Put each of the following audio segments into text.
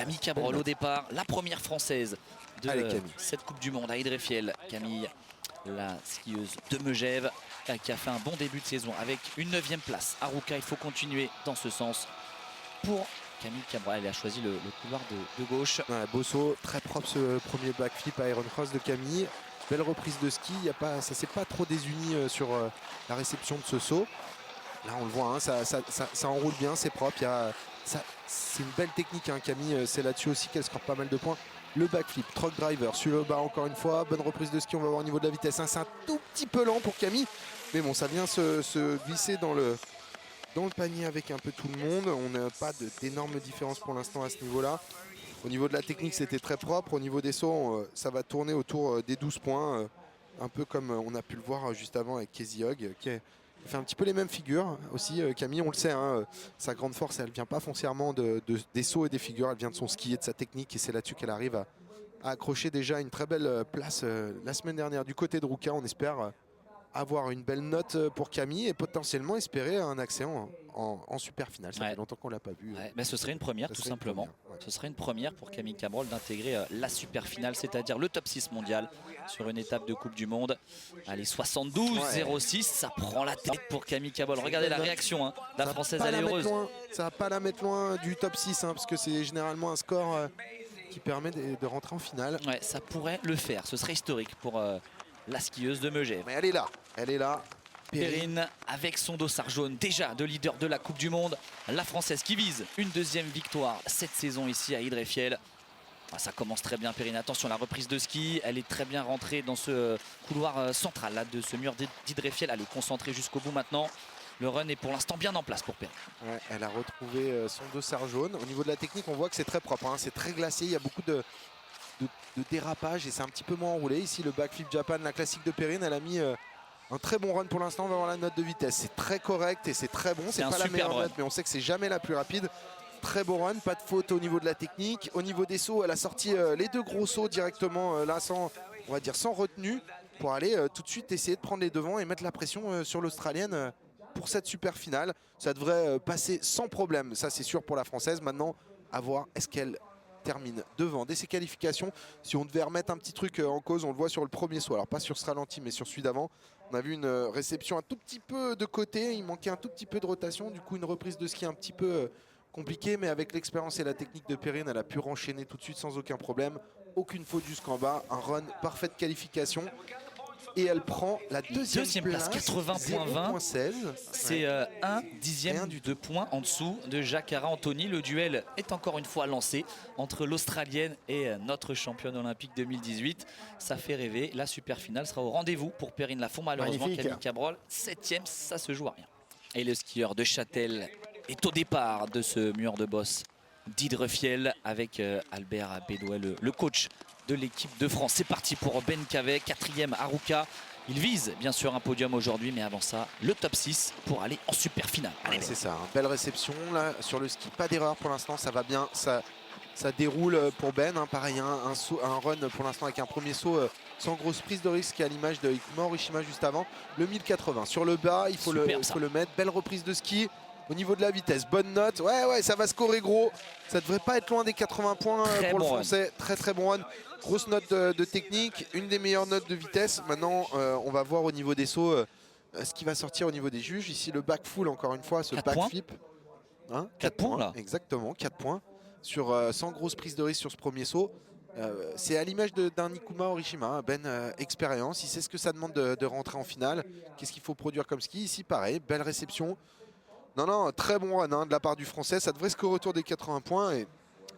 Camille Cabrol au départ, la première française de Camille. cette Coupe du Monde à Idrefjell. Camille, la skieuse de Megève, qui a fait un bon début de saison avec une 9e place. Haruka, il faut continuer dans ce sens pour Camille Cabrol. Elle a choisi le couloir de gauche. Ouais, beau saut, très propre ce premier backflip à Iron Cross de Camille. Belle reprise de ski, ça s'est pas trop désuni sur la réception de ce saut. Là on le voit, hein, ça enroule bien, c'est propre. C'est une belle technique, hein, Camille, c'est là-dessus aussi qu'elle score pas mal de points. Le backflip, truck driver, sur le bas encore une fois, bonne reprise de ski, on va voir au niveau de la vitesse. Hein, c'est un tout petit peu lent pour Camille, mais bon, ça vient se glisser dans le panier avec un peu tout le monde. On n'a pas d'énormes différences pour l'instant à ce niveau-là. Au niveau de la technique, c'était très propre. Au niveau des sauts, ça va tourner autour des 12 points, un peu comme on a pu le voir juste avant avec Casey Hogg, qui fait un petit peu les mêmes figures aussi. Camille, on le sait, hein, sa grande force, elle ne vient pas foncièrement des sauts et des figures, elle vient de son ski et de sa technique, et c'est là-dessus qu'elle arrive à accrocher déjà une très belle place la semaine dernière du côté de Ruka. On espère avoir une belle note pour Camille et potentiellement espérer un accès en super finale. Ça fait longtemps qu'on ne l'a pas vu. Ouais, mais ce serait une première, tout simplement. Ce serait une première pour Camille Cabrol d'intégrer la super finale, c'est-à-dire le top 6 mondial sur une étape de Coupe du Monde. Allez, 72-06, ça prend la tête pour Camille Cabrol. Regardez la réaction, hein. La Française, elle est heureuse. Ça va pas la mettre loin du top 6, hein, parce que c'est généralement un score qui permet de rentrer en finale. Ouais, ça pourrait le faire, ce serait historique pour la skieuse de Megève. Mais elle est là. Perrine avec son dossard jaune, déjà de leader de la Coupe du Monde. La Française qui vise une 2e victoire cette saison ici à Idrefjell. Ah, ça commence très bien, Perrine. Attention, la reprise de ski, elle est très bien rentrée dans ce couloir central là, de ce mur d'Idrefjell. Elle est concentrée jusqu'au bout maintenant. Le run est pour l'instant bien en place pour Perrine. Ouais, elle a retrouvé son dossard jaune. Au niveau de la technique, on voit que c'est très propre, hein. C'est très glacé, il y a beaucoup de dérapage et c'est un petit peu moins enroulé. Ici, le backflip Japan, la classique de Perrine, elle a mis un très bon run pour l'instant. On va voir la note de vitesse. C'est très correct et c'est très bon. C'est pas la meilleure note, mais on sait que c'est jamais la plus rapide. Très beau run, pas de faute au niveau de la technique. Au niveau des sauts, elle a sorti les 2 gros sauts directement là, on va dire sans retenue, pour aller tout de suite essayer de prendre les devants et mettre la pression sur l'Australienne pour cette super finale. Ça devrait passer sans problème, ça c'est sûr pour la Française. Maintenant, à voir, est-ce qu'elle termine devant dès ses qualifications? Si on devait remettre un petit truc en cause, on le voit sur le premier saut, alors pas sur ce ralenti mais sur celui d'avant. On a vu une réception un tout petit peu de côté, il manquait un tout petit peu de rotation, du coup une reprise de ski un petit peu compliquée, mais avec l'expérience et la technique de Perrine, elle a pu renchaîner tout de suite sans aucun problème. Aucune faute jusqu'en bas, un run, parfaite qualification. Et elle prend la deuxième place, 80.20. C'est un dixième de point en dessous de Jacara Anthony. Le duel est encore une fois lancé entre l'Australienne et notre championne olympique 2018. Ça fait rêver. La super finale sera au rendez-vous pour Perrine Lafont. Malheureusement, Camille Cabrol, 7e, ça se joue à rien. Et le skieur de Châtel est au départ de ce mur de boss d'Idrefjell avec Albert Bédouet, le coach de l'équipe de France. C'est parti pour Ben Cavet, 4e Haruka. Il vise bien sûr un podium aujourd'hui, mais avant ça, le top 6 pour aller en super finale. C'est ça, hein. Belle réception là sur le ski, pas d'erreur pour l'instant, ça va bien, ça déroule pour Ben, hein. Pareil, un run pour l'instant avec un premier saut sans grosse prise de risque à l'image de Ikuma Orishima juste avant. Le 1080 sur le bas, il faut le mettre. Belle reprise de ski. Au niveau de la vitesse, bonne note. Ouais, ça va scorer gros. Ça devrait pas être loin des 80 points pour le Français. Très bon run. Grosse note de technique, une des meilleures notes de vitesse. Maintenant, on va voir au niveau des sauts ce qui va sortir au niveau des juges. Ici, le back full, encore une fois, ce backflip. 4 points là. Exactement, 4 points. Sans grosse prise de risque sur ce premier saut. C'est à l'image d'un Ikuma Orishima, Ben expérience. Il sait ce que ça demande de rentrer en finale. Qu'est-ce qu'il faut produire comme ski. Ici, pareil, belle réception. Non, très bon run de la part du Français. Ça devrait scorer autour des 80 points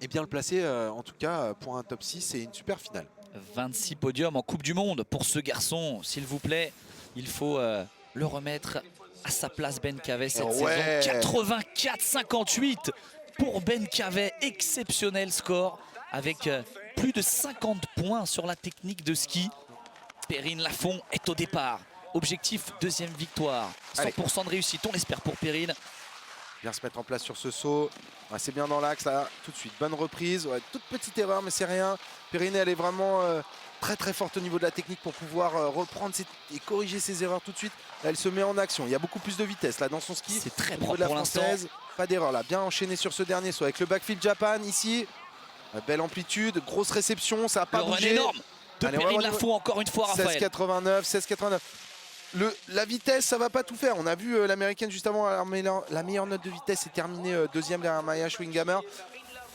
et bien le placer en tout cas pour un top 6 et une super finale. 26 podiums en Coupe du Monde pour ce garçon, s'il vous plaît. Il faut le remettre à sa place, Ben Cavet, cette saison. 84-58 pour Ben Cavet. Exceptionnel score avec plus de 50 points sur la technique de ski. Perrine Lafont est au départ. Objectif, 2e victoire. 100% de réussite, on l'espère pour Perrine. Bien se mettre en place sur ce saut. Ouais, c'est bien dans l'axe là, tout de suite. Bonne reprise. Ouais, toute petite erreur, mais c'est rien. Perrine, elle est vraiment très forte au niveau de la technique pour pouvoir reprendre et corriger ses erreurs tout de suite. Là, elle se met en action. Il y a beaucoup plus de vitesse là dans son ski. C'est très propre pour l'instant. Pas d'erreur là. Bien enchaîné sur ce dernier saut avec le backflip Japan ici. Belle amplitude, grosse réception, ça n'a pas bougé. Énorme de Perrine Lafont encore une fois, Raphaël. 16,89. La vitesse, ça va pas tout faire. On a vu l'américaine juste avant, la meilleure note de vitesse est terminée deuxième derrière Maya Schwingamer.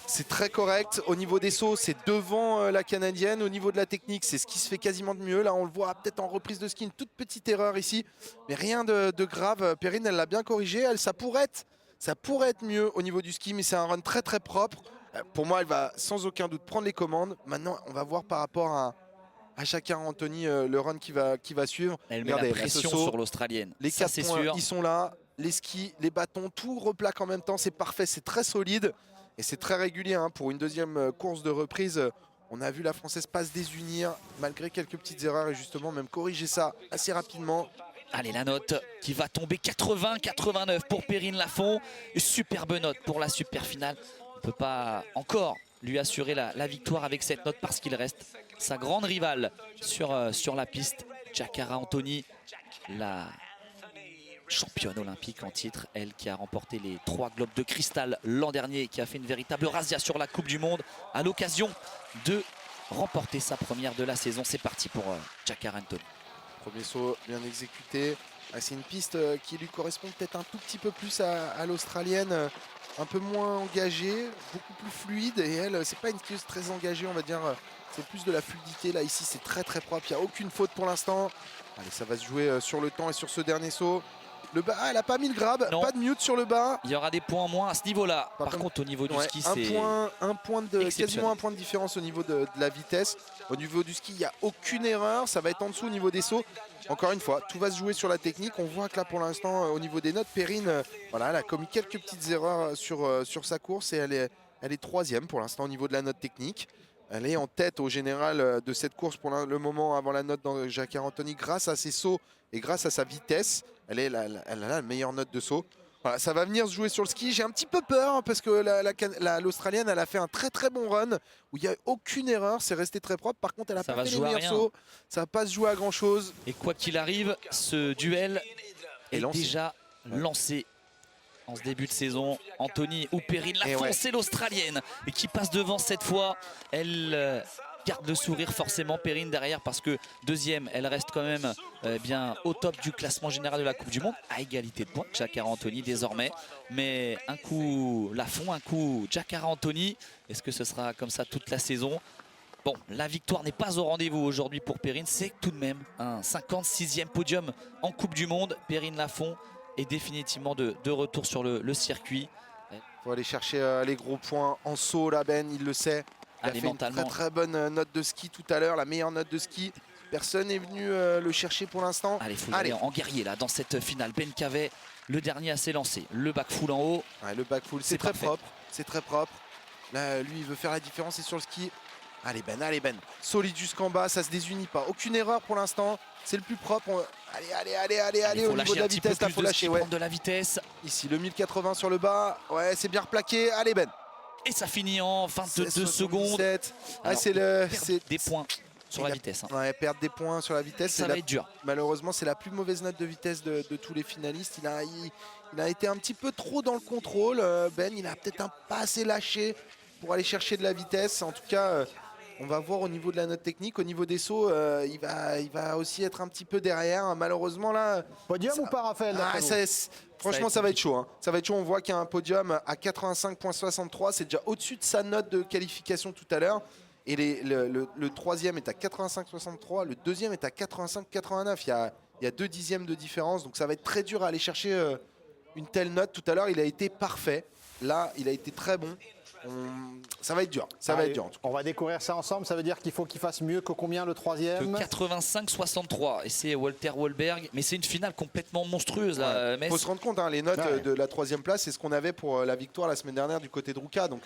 C'est très correct. Au niveau des sauts, c'est devant la canadienne. Au niveau de la technique, c'est ce qui se fait quasiment de mieux. Là, on le voit peut-être en reprise de ski, une toute petite erreur ici. Mais rien de grave. Perrine, elle l'a bien corrigé. Ça pourrait être mieux au niveau du ski, mais c'est un run très très propre. Pour moi, elle va sans aucun doute prendre les commandes. Maintenant, on va voir par rapport à Jacquard Anthony le run qui va suivre. Elle met la pression sur l'Australienne. Les 4 points, ils sont là. Les skis, les bâtons, tout replaque en même temps. C'est parfait, c'est très solide. Et c'est très régulier hein. Pour une deuxième course de reprise. On a vu la Française pas se désunir malgré quelques petites erreurs et justement même corriger ça assez rapidement. Allez, la note qui va tomber 80-89 pour Perrine Lafont. Superbe note pour la super finale. On ne peut pas encore lui assurer la victoire avec cette note parce qu'il reste sa grande rivale sur la piste. Jacquard Anthony, la championne olympique en titre, elle qui a remporté les 3 globes de cristal l'an dernier, qui a fait une véritable razzia sur la Coupe du Monde à l'occasion de remporter sa première de la saison. C'est parti pour Jacquard Anthony. Premier saut bien exécuté. C'est une piste qui lui correspond peut-être un tout petit peu plus à l'Australienne, un peu moins engagée, beaucoup plus fluide. Et elle, c'est pas une skieuse très engagée, on va dire. C'est plus de la fluidité. Là, ici, c'est très très propre. Il n'y a aucune faute pour l'instant. Allez, ça va se jouer sur le temps et sur ce dernier saut. Le bas, elle n'a pas mis le grab, non. Pas de mute sur le bas. Il y aura des points en moins à ce niveau-là. Par contre, au niveau du ski, c'est quasiment un point de différence au niveau de la vitesse. Au niveau du ski, il n'y a aucune erreur. Ça va être en dessous au niveau des sauts. Encore une fois, tout va se jouer sur la technique. On voit que là, pour l'instant, au niveau des notes, Perrine, voilà, elle a commis quelques petites erreurs sur sa course et elle est 3e pour l'instant au niveau de la note technique. Elle est en tête au général de cette course pour le moment avant la note dans Jacquard Anthony grâce à ses sauts et grâce à sa vitesse. Elle a la meilleure note de saut. Voilà, ça va venir se jouer sur le ski. J'ai un petit peu peur hein, parce que l'Australienne, elle a fait un très très bon run où il n'y a aucune erreur. C'est resté très propre. Par contre, elle n'a pas fait les meilleurs sauts. Ça ne va pas se jouer à grand chose. Et quoi qu'il arrive, ce duel est déjà lancé. En ce début de saison, Anthony ou Perrine Lafont, c'est l'Australienne et qui passe devant cette fois. Elle garde le sourire forcément, Perrine derrière, parce que deuxième, elle reste quand même bien au top du classement général de la Coupe du Monde, à égalité de points, Jacquard Anthony désormais. Mais un coup Lafont, un coup Jacquard Anthony. Est-ce que ce sera comme ça toute la saison? Bon, la victoire n'est pas au rendez-vous aujourd'hui pour Perrine. C'est tout de même un 56e podium en Coupe du Monde. Perrine Lafont est définitivement de retour sur le circuit. Il faut aller chercher les gros points en saut là, Ben, il le sait. Il a fait une très très bonne note de ski tout à l'heure, la meilleure note de ski. Personne n'est venu le chercher pour l'instant. Allez, il faut aller en guerrier là dans cette finale. Ben Cavet, le dernier à s'élancer. Le back full en haut. Ouais, le back full, c'est très propre. C'est très propre. Là, lui, il veut faire la différence, c'est sur le ski. Allez Ben, solide jusqu'en bas, ça se désunit pas. Aucune erreur pour l'instant, c'est le plus propre. Allez, au niveau de la vitesse, là, faut lâcher. De la vitesse. Ici, le 1080 sur le bas, ouais, c'est bien replaqué. Allez Ben. Et ça finit en 22 secondes. Alors, c'est des points sur la vitesse. Hein. Ouais, perdre des points sur la vitesse, ça va être dur. Malheureusement, c'est la plus mauvaise note de vitesse de tous les finalistes. Il a été un petit peu trop dans le contrôle. Ben, il a peut-être pas assez lâché pour aller chercher de la vitesse. En tout cas, on va voir au niveau de la note technique. Au niveau des sauts, il va aussi être un petit peu derrière. Malheureusement, là... Podium ou pas, Raphaël? Franchement, ça va être chaud. Hein. Ça va être chaud. On voit qu'il y a un podium à 85,63. C'est déjà au-dessus de sa note de qualification tout à l'heure. Et le troisième est à 85,63. Le deuxième est à 85,89. Il y a 2 dixièmes de différence. Donc ça va être très dur à aller chercher une telle note. Tout à l'heure, il a été parfait. Là, il a été très bon. Ça va être dur. On va découvrir ça ensemble. Ça veut dire qu'il faut qu'il fasse mieux que combien le troisième? 85-63. Et c'est Walter Wahlberg. Mais c'est une finale complètement monstrueuse. Il faut se rendre compte, hein, les notes de la troisième place, c'est ce qu'on avait pour la victoire la semaine dernière du côté de Ruka. Donc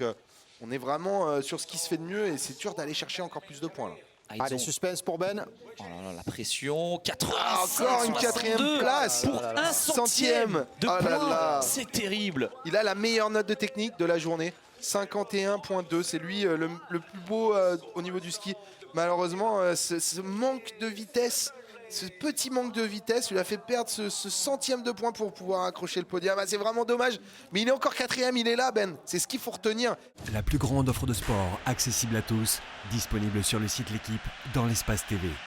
on est vraiment sur ce qui se fait de mieux et c'est dur d'aller chercher encore plus de points. Là. Allez, suspense pour Ben. Oh là là, la pression. 85, encore une 4e place pour un centième de points. C'est terrible. Il a la meilleure note de technique de la journée. 51,2, c'est lui le plus beau au niveau du ski. Malheureusement, ce manque de vitesse, ce petit manque de vitesse lui a fait perdre ce centième de point pour pouvoir accrocher le podium. C'est vraiment dommage, mais il est encore 4e, il est là, Ben. C'est ce qu'il faut retenir. La plus grande offre de sport accessible à tous, disponible sur le site L'Équipe dans l'espace TV.